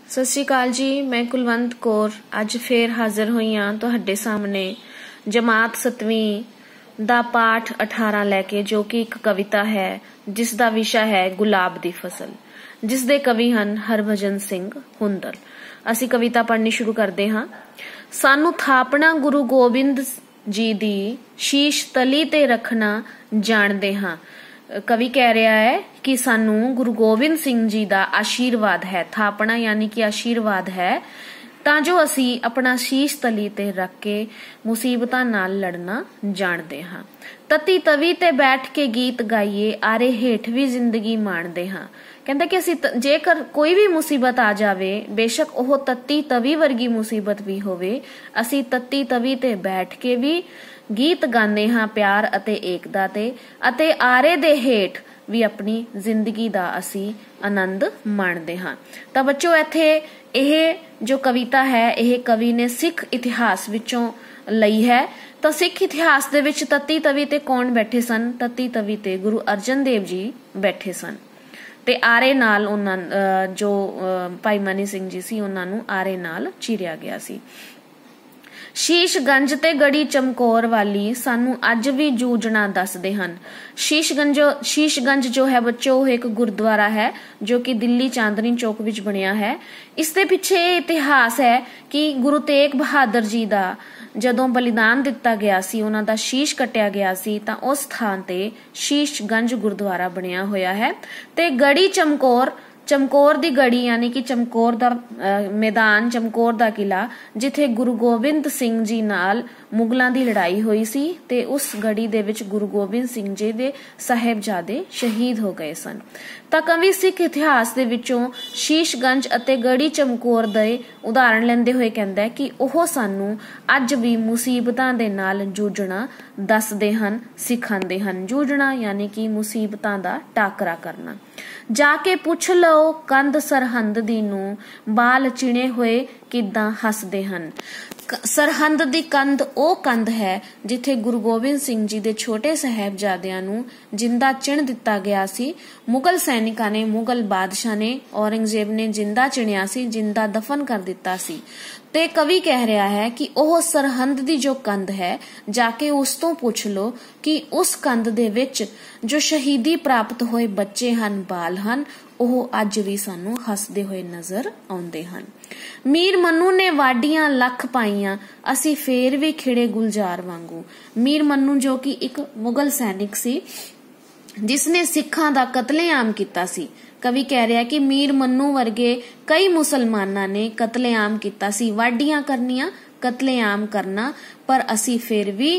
सत श्री अकाल जी। मैं कुलवंत कौर अज फिर हाजिर हुई हाँ तुहाडे सामने जमात 7वीं दा पाठ 18 लैके, जो कि एक कविता है जिसका विषय है गुलाब दी फसल, जिसदे कवि हन हरभजन सिंह हुंदल। असी कविता पढ़नी शुरू करते हाँ। सानू थापना गुरु गोबिंद जी दी शीश तली ते रखना जानते हाँ। कवि कह रहा है कि सानू गुरु गोबिंद सिंह जी दा आशीर्वाद है, थापना यानी कि आशीर्वाद है, ਤਾਂ ਜੋ ਅਸੀਂ अपना शीश तली ते रख के मुसीबतां नाल लड़ना जानते हाँ। तती तवी ते बैठ के गीत गाइए आरे हेठ भी जिंदगी माणदे हाँ। कहता कि ਅਸੀਂ जेकर कोई भी मुसीबत आ जावे, बेशक ਉਹ तत्ती तवी वर्गी मुसीबत भी होवे, ਅਸੀਂ तत्ती तवी ते बैठ के भी गीत गाने हाँ प्यार अते एकता ते, अते आरे दे हेठ भी अपनी जिंदगी दा असी आनंद माणदे हाँ। तो बच्चों इत्थे यह जो कविता है यह कवि ने सिख इतिहास विचों लई है। तो सिख इतिहास दे विच तत्ती तवी ते कौन बैठे सन? तत्ती तवी ते गुरु अर्जन देव जी बैठे सन ते आरे नाल उन्हां जो भाई मनी सिंह जी सी उन्हां नूं आरे नाल चीरिया गया सी। शीशगंज ते गड़ी चमकौर वाली सानू अज भी जूझना दसदे हन। शीशगंज जो है बच्चों एक गुरुद्वारा है जो कि दिल्ली चांदनी चौक विच बनिया है। इसके पीछे इतिहास है कि गुरु तेग बहादुर जी दा जदों बलिदान दिता गया सी, उन्हां दा शीश कटिया गया सी, तां उस थां ते शीशगंज गुरुद्वारा बनिया होया है। ते गड़ी चमकौर दी गड़ी यानी कि चमकौर दा मैदान, चमकौर दा किला, जिथे गुरु गोबिंद सिंह जी नाल मुगलों की लड़ाई हुई सी ते उस गड़ी दे विच गुरु गोबिंद सिंह जी दे साहिबजादे शहीद हो गए सन। तां कवि सिख इतिहास दे विचों शीशगंज अते गड़ी चमकौर दे उदाहरण लेंदे होए कहंदा है कि ओह सानू अज भी मुसीबतां दे नाल जूझना दसदे हन, सिखांदे हन। जूझना यानी कि मुसीबतां दा टाकरा करना। जाके पुछ लो कंध सरहंद दी नू, बाल चिणे होए किदां हसदे हन। सरहंद दी कंध ओ कंध है जिथे गुरु गोबिंद सिंह जी दे छोटे साहिबजादियां नू जिंदा चिण दिता गया सी। मुगल सैनिकां ने, मुगल बादशाह ने, औरंगजेब ने जिंदा चिणिया सी, जिंदा दफन कर दिता सी। ते कवि कह रहा है कि ओह सरहंद दी जो कंध है जाके उस तो पूछ लो कि उस कंध दे विच जो शहीदी प्राप्त होए बच्चे हन, बाल हन, ਉਹ ਅੱਜ ਵੀ ਸਾਨੂੰ ਹੱਸਦੇ ਹੋਏ ਨਜ਼ਰ ਆਉਂਦੇ ਹਨ। ਮੀਰ ਮन्नू ਨੇ ਵਾਡੀਆਂ ਲੱਖ ਪਾਈਆਂ, ਅਸੀਂ ਫੇਰ ਵੀ ਖਿੜੇ ਗੁਲਜ਼ਾਰ ਵਾਂਗੂ। ਮੀਰ ਮन्नू ਜੋ ਕਿ ਇੱਕ ਮੁਗਲ ਸੈਨਿਕ ਸੀ जिसने सिखां दा कतलेआम कीता सी। कवि कह रहा है कि मीर मन्नू वर्गे कई मुसलमानां ने कतलेआम कीता सी, वाडियां करनियां, कतलेआम करना, पर असी फिर भी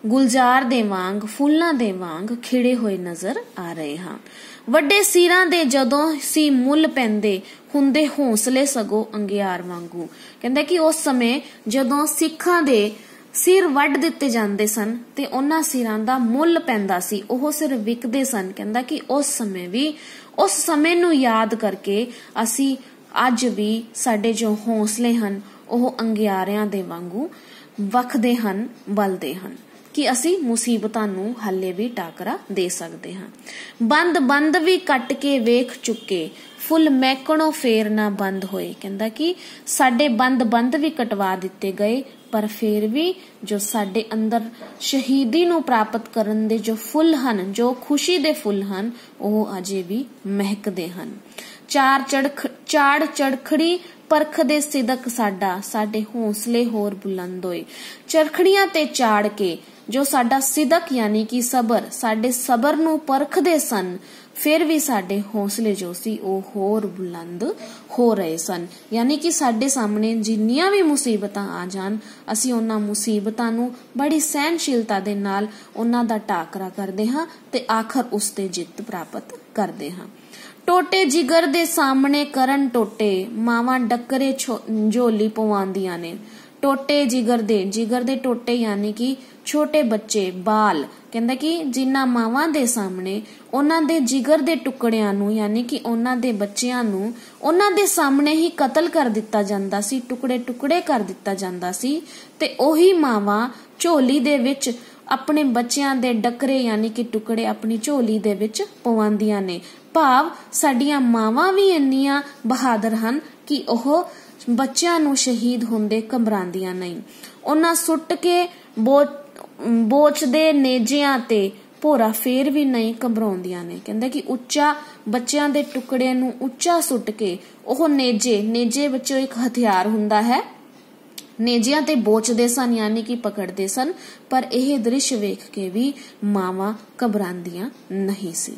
गुलजार दे वांग, फुल्लां दे वांग खिड़े होए नजर आ रहे हां। ਵੱਡੇ ਸਿਰਾਂ ਦੇ ਜਦੋਂ ਸੀ ਮੁੱਲ ਪੈਂਦੇ ਹੁੰਦੇ ਹੌਸਲੇ ਸਗੋਂ ਅੰਗਿਆਰ ਵਾਂਗੂ। ਕਹਿੰਦਾ ਕਿ ਉਸ ਸਮੇਂ ਜਦੋਂ ਸਿੱਖਾਂ ਦੇ ਸਿਰ ਵੱਢ ਦਿੱਤੇ ਜਾਂਦੇ ਸਨ ਤੇ ਉਹਨਾਂ ਸਿਰਾਂ ਦਾ ਮੁੱਲ ਪੈਂਦਾ ਸੀ, ਉਹ ਸਿਰ ਵਿਕਦੇ ਸਨ। ਕਹਿੰਦਾ ਕਿ ਉਸ ਸਮੇਂ ਵੀ, ਉਸ ਸਮੇਂ ਨੂੰ ਯਾਦ ਕਰਕੇ ਅਸੀਂ ਅੱਜ ਵੀ ਸਾਡੇ ਜੋ ਹੌਸਲੇ ਹਨ ਉਹ ਅੰਗਿਆਰਿਆਂ ਦੇ ਵਾਂਗੂ ਵਖਦੇ ਹਨ, ਬਲਦੇ ਹਨ कि असी मुसीबतां नू हले भी टाकरा दे सकते हाँ। बंद बंद भी कट के वेख चुके, फुल महकणों फेर ना बंद होए। कहंदा कि साडे बंद भी कटवा दिते गए, पर फिर भी जो साडे अंदर शहीदी नू प्राप्त करन दे जो फुल हन, जो खुशी दे फुल हन, ओह अजे भी महकदे हन। चाड़ चड़खड़ी परख दे सिदक साडा, साडे हौसले होर बुलंद होए। चरखड़ियां ते चाड़ के जो साडा सिदक यानी कि सबर, साडे सबर नू परखदे सन, फिर भी साडे हौसले जो सी ओह होर बुलंद हो रहे सन। यानी कि साडे सामने जिन्नियां भी मुसीबतां आ जान, असी उन्हां मुसीबतां नू बड़ी सहनशीलता दे नाल उन्हां दा टाकरा करदे हां ते आखर उस ते जिੱਤ प्राप्त करदे हां। टोटे जिगर दे सामने करन टोटे, मावां डकरे झोली पवांदियां ने। टोटे जिगर दे टोटे यानी कि छोटे बच्चे, बाल। कहंदा कि जिन्ना मावां दे सामने उन्हां दे जिगर दे टुकड़ियां नू यानी कि उन्हां दे बच्चियां नू उन्हां दे सामने ही कतल कर दिता जांदा सी, टुकड़े टुकड़े कर दिता जांदा सी, ते ओही मावां झोली दे विच अपने बच्चियां दे डकरे यानी कि टुकड़े अपनी झोली दे विच पवांदियां ने। भाव साडियां मावां भी इन्नियां बहादुर हन कि ओह बच्चियां नूं शहीद होंदे घबरांदियां नहीं। उन्हां सुट के बोचदे नेजियां ते भोरा फेर भी नहीं घबराउंदियां ने। कहंदे कि उच्चा बच्चियां दे टुकड़े नूं उच्चा सुट के ओह नेजे विचों एक हथियार हुंदा है, नेजियां ते बोचदे सन यानी कि पकड़दे सन, पर यह दृश्य वेख के भी मावां घबरांदियां नहीं सी।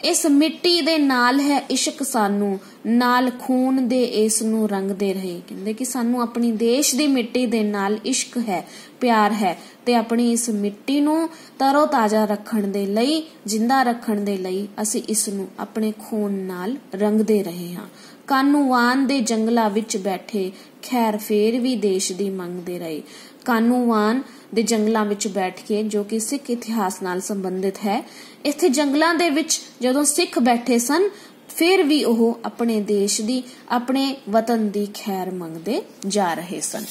इस मिट्टी दे नाल है इश्क सानू, नाल खून दे इस नू रंगदे रहे। कहंदे कि सानू अपनी देश दी मिट्टी दे नाल इश्क है, प्यार है, ते अपनी इस मिट्टी नू तरो ताजा रखण दे लई, जिंदा रखण दे लई असी इस नू अपने खून नाल रंगदे रहे हां। कानूवान दे जंगलां विच बैठे खैर फेर भी देश दी मंगदे रहे। कानूवान दे जंगलां विच बैठ के, जो कि सिख इतिहास नाल संबंधित है, इत्थे जंगलां दे विच जदों सिख बैठे सन फिर भी ओह अपने देश दी, अपने वतन दी खैर मंगदे जा रहे सन।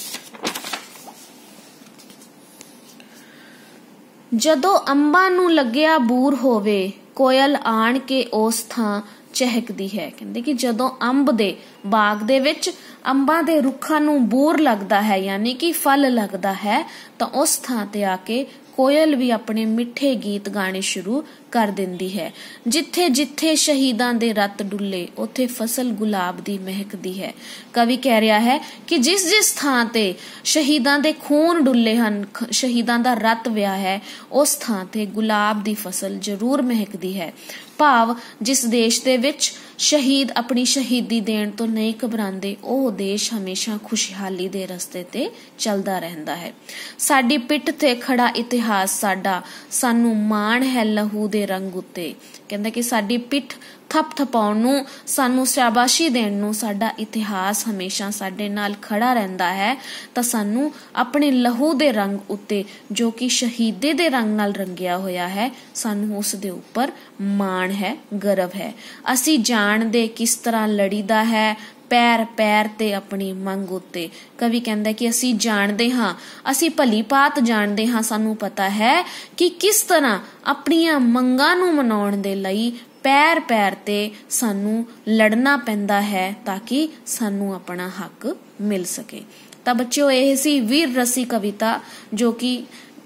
जदों अंबां नूं लग्गिया बूर होवे, कोयल आण के उस थां चहकदी है। कहंदे कि जदों अंब दे बाग दे विच अंबां दे रुखां नूं बूर लगदा है यानी कि फल लगदा है, तां उस थां ते आके कोयल भी अपने मिठे गीत गाने शुरू कर दिंदी है। जिथे जिथे शहीदां दे रत डुले उथे फसल गुलाब दी महकदी है। कवि कह रहा है कि जिस जिस थां ते शहीदां दे खून डुले हन, शहीदां दा रत विया है, उस थां ते गुलाब दी फसल जरूर महकदी है। भाव जिस देश दे विच शहीद अपनी शहीदी देण तो नहीं घबरांदे, ओह देश हमेशा खुशहाली दे रस्ते ते चलदा रहंदा है। साडी पिठ ते खड़ा इतिहास साडा, सानू माण है लहू दे रंग उत्ते। कहंदे कि साडी पिठ थप थपाउण नूं, सानू शाबाशी देण नूं साडा इतिहास हमेशा साडे नाल खड़ा रहंदा है, तां सानू अपने लहू दे रंग उत्ते जो कि शहीदी दे रंग नाल रंगिया होया है, सानू उस दे उपर माण है, गर्व है। असी जाणदे किस तरह लड़ीदा है पैर पैर ते अपनी मंग उत्ते। कवि कहंदा कि असी जाणदे हां, असी भली भात जाणदे हां, सानू पता है कि किस तरह अपनियां मंगां नूं मनाउण दे लई पैर पैर ते सानू लड़ना पैंदा है ताकि सानू अपना हक मिल सके। तां बच्चों यह सी वीर रसी कविता जो कि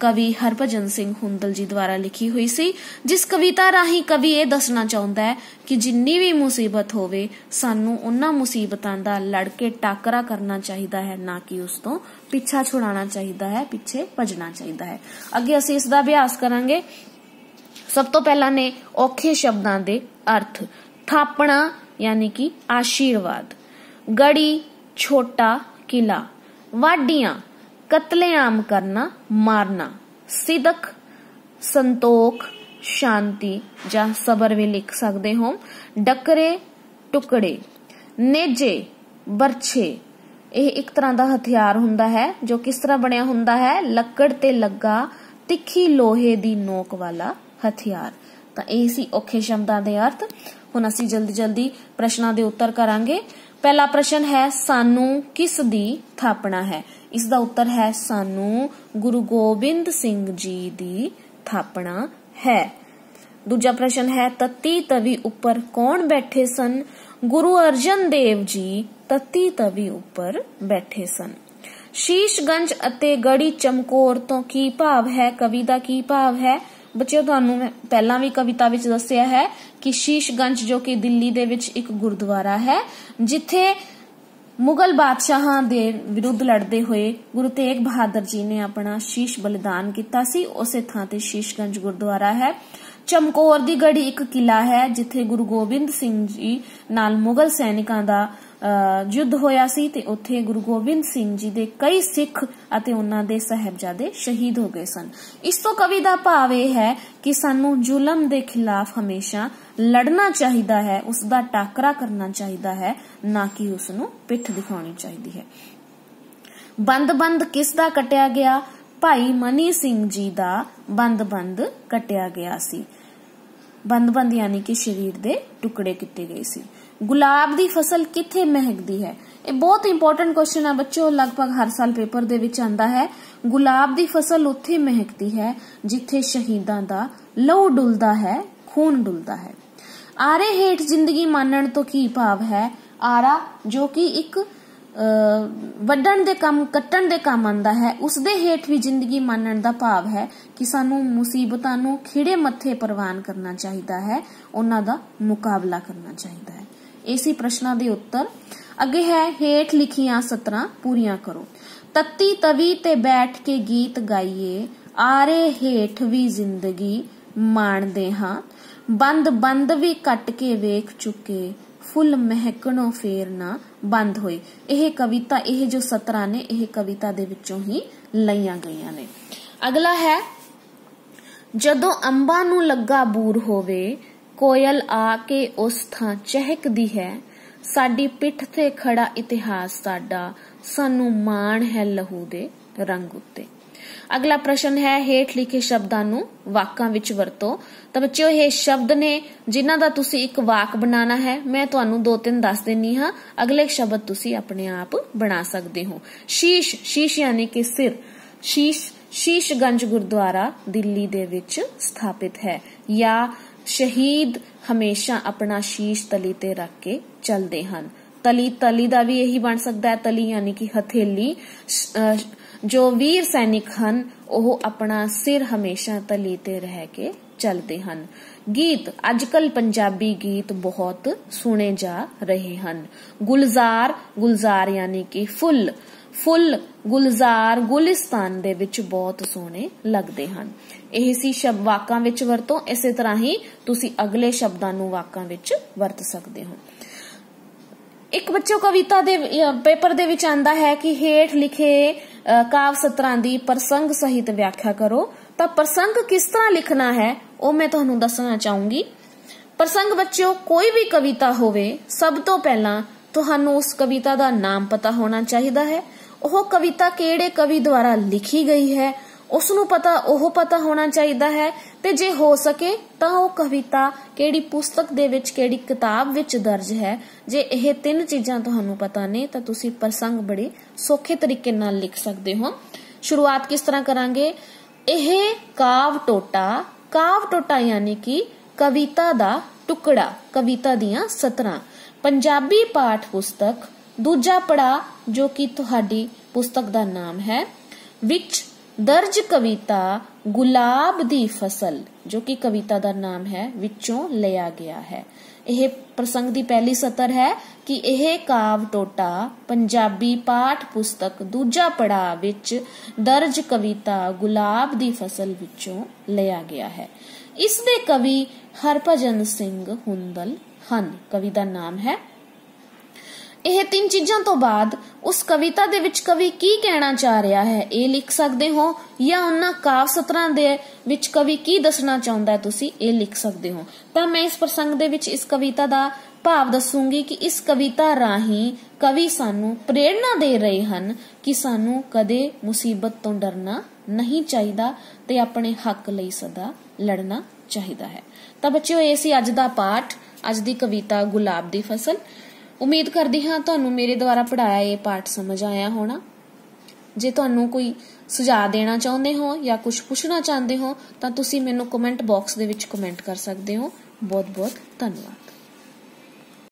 कवि हरभजन सिंह हुंदल जी द्वारा लिखी हुई सी, जिस कविता राही कवि ये दसना चाहुंदा है कि जिन्नी भी मुसीबत होवे सानू उन्हां मुसीबतां दा लड़ के टाकरा करना चाहिदा है, ना कि उस तों पिछा छुड़ाना चाहिदा है, पिछे भजना चाहिदा है। अगे असीं इस दा अभ्यास करांगे। सब तो पहला ने औखे शब्दां दे अर्थ। थापना यानी कि आशीर्वाद, गड़ी छोटा किला, वाडियां कतलेआम करना मारना, सिदक संतोख शांति जां सबर भी लिख सकते हो, डकरे टुकड़े, नेजे बरछे यह एक तरह का हथियार हुंदा है जो किस तरह बनिया हुंदा है, लकड़ ते लगा तिखी लोहे दी नोक वाला हथियार। तां यह सी औखे शब्दां दे अर्थ। हुण असीं जल्दी जल्दी प्रश्नां दे उत्तर करांगे। पहला प्रश्न है सानू किस दी थापना है? इसका उत्तर है सानू गुरु गोबिंद सिंह जी दी थापना है। दूजा प्रश्न है तत्ती तवी उपर कौन बैठे सन? गुरु अर्जन देव जी तत्ती तवी उपर बैठे सन। शीशगंज अते गढ़ी चमकोर तो की भाव है? कवि दा की भाव है? बच्चों तुहानू मैं पहला भी कविता विच दस्सिया है कि शीशगंज जो कि दिल्ली दे विच एक गुरुद्वारा है जिथे मुगल बादशाहां दे विरुद्ध लड़दे हुए गुरु तेग बहादुर जी ने अपना शीश बलिदान किया सी, उसे थां ते शीशगंज गुरुद्वारा है। चमकौर दी गढ़ी एक किला है जिथे गुरु गोबिंद सिंह जी नाल मुगल सैनिकां दा युद्ध होया सी ते उत्थे गुरु गोबिंद सिंह जी दे कई सिख अते उन्हां दे साहिबजादे शहीद हो गए सन। इस तो कवि दा भाव यह है कि सानू जुल्म दे खिलाफ हमेशा लड़ना चाहिदा है, उसदा टाकरा करना चाहिदा है, ना कि उसनू पिठ दिखानी चाहिदी है। बंद बंद किस दा कटिया गया? भाई मनी सिंह जी दा बंद बंद कटिया गया सी। बंद बंद यानी कि शरीर दे टुकड़े किते गए सी। गुलाब दी फसल किथे महकदी है? ये बहुत इंपॉर्टेंट क्वेश्चन है बच्चों, लगभग हर साल पेपर दे विच आंदा है। गुलाब दी फसल उत्थे महकदी है जिथे शहीदां दा लहू डुलदा है, खून डुलदा है। आरे हेठ जिंदगी मानण तो की भाव है? आरा जो कि एक ਵੱਢਣ ਦੇ ਕੰਮ ਕੱਟਣ ਦੇ ਕੰਮ ਆਂਦਾ ਹੈ, ਉਸ ਦੇ ਹੇਠ ਵੀ ਜ਼ਿੰਦਗੀ ਮੰਨਣ ਦਾ ਭਾਵ ਹੈ ਕਿ ਸਾਨੂੰ ਮੁਸੀਬਤਾਂ ਨੂੰ ਖਿੜੇ ਮੱਥੇ ਪ੍ਰਵਾਨ ਕਰਨਾ ਚਾਹੀਦਾ ਹੈ, ਉਹਨਾਂ ਦਾ ਮੁਕਾਬਲਾ ਕਰਨਾ ਚਾਹੀਦਾ ਹੈ। ਇਸੇ ਪ੍ਰਸ਼ਨਾਂ ਦੇ ਉੱਤਰ ਅੱਗੇ ਹੈ ਹੇਠ ਲਿਖੀਆਂ ਸਤਰਾਂ ਪੂਰੀਆਂ ਕਰੋ। ਤੱਤੀ ਤਵੀ ਤੇ ਬੈਠ ਕੇ ਗੀਤ ਗਾਈਏ, ਆਰੇ ਹੇਠ ਵੀ ਜ਼ਿੰਦਗੀ ਮਾਣਦੇ ਹਾਂ, ਬੰਦ ਬੰਦ ਵੀ ਕੱਟ ਕੇ ਵੇਖ ਚੁੱਕੇ, फुल महकणों फेर ना बंद होए। यह कविता यह जो सतरा ने यह कविता दे विचों ही लईयां गईयां ने। अगला है जदों अंबा नूं लग्गा बूर होवे, कोयल आके उस थां चहकदी है, साडी पिठ ते खड़ा इतिहास साडा, सानू माण है लहू दे रंग उत्ते। अगला प्रश्न है हेठ लिखे शब्दां नूं वाकां विच वरतो। तो बच्चों ये शब्द ने जिन्हां दा तुसी एक वाक बनाना है, मैं तुहानूं 2-3 दस देनी हां, अगले शब्द तुसी अपने आप बना सकते हो। शीश, शीश यानी कि सिर, शीश शीशगंज गुरुद्वारा दिल्ली दे विच स्थापित है। या शहीद हमेशा अपना शीश तली ते रख के चलते हैं। तली, तली दा भी यही बन सकता है, तली यानी कि हथेली। जो वीर सैनिक हन ओह अपना सिर हमेशा तली ते रह के चलते हन। गीत, अजकल पंजाबी गीत बहुत सुने जा रहे हन। गुलजार, गुलजार यानी कि फुल, फुल गुलजार गुलिस्तान दे विच बहुत सोहने लगदे हन। ਇਹ ਸੀ शब्द वाकां विच वरतो। इसे तरह ही तुसी अगले शब्दां नूं वाकां विच वरत सकदे हो। एक बच्चों कविता दे पेपर दे विच आंदा है कि हेठ लिखे काव सतरां दी प्रसंग सहित व्याख्या करो। तो प्रसंग किस तरह लिखना है वो मैं तुहानूं दसना चाहूंगी। प्रसंग बच्चों कोई भी कविता होवे, सब तो पहला तुहानूं उस कविता दा नाम पता होना चाहिदा है, ओह कविता किहड़े कवि द्वारा लिखी गई है उसनूं पता होना चाहिदा है, ते जे हो सके तां ओह कविता किहड़ी पुस्तक दे विच किहड़ी किताब विच दर्ज है। जे यह 3 चीजां तुहानूं पता ने तां तुसीं प्रसंग बड़े सौखे तरीके नाल लिख सकदे हो। शुरुआत किस तरह करांगे? यह काव टोटा यानी कि कविता दा टुकड़ा, कविता दियां सतरां। पंजाबी पाठ पुस्तक दूजा पड़ा जो कि तुहाडी पुस्तक दा नाम है, विच दर्ज कविता गुलाब दी फसल जो कि कविता दा नाम है विचों लिया गया है। यह प्रसंग दी पहली सतर है कि यह काव टोटा पंजाबी पाठ पुस्तक दूजा पड़ाव विच दर्ज कविता गुलाब दी फसल विचों लिया गया है। इस दे कवि हरभजन सिंह हुंदल हन। कवि दा नाम है। यह 3 चीजां तो बाद उस कविता दे विच कवि की कहना चाह रहा है ये लिख सकते हो, या उन्हां काव सतरां दे विच कवि की दसना चाहुंदा है तुसी ये लिख सकते हो। तां मैं इस प्रसंग दे विच इस कविता दा भाव दसूंगी कि इस कविता राही कवि सानू प्रेरणा दे रहे हन कि सानू कदे मुसीबत तो डरना नहीं चाहिदा ते अपने हक लई सदा लड़ना चाहिदा है। तां बच्चों ये सी अज दा पाठ, अज दी कविता गुलाब दी फसल। उम्मीद करदी हां तुहानू मेरे द्वारा पढ़ाया ये पाठ समझ आया होना। जे तुहानू कोई सुझाव देना चाहुंदे हो या कुछ पुछना चाहते हो तां तुसीं मैनू कमेंट बॉक्स दे विच कमेंट कर सकदे हो। बहुत बहुत धन्यवाद।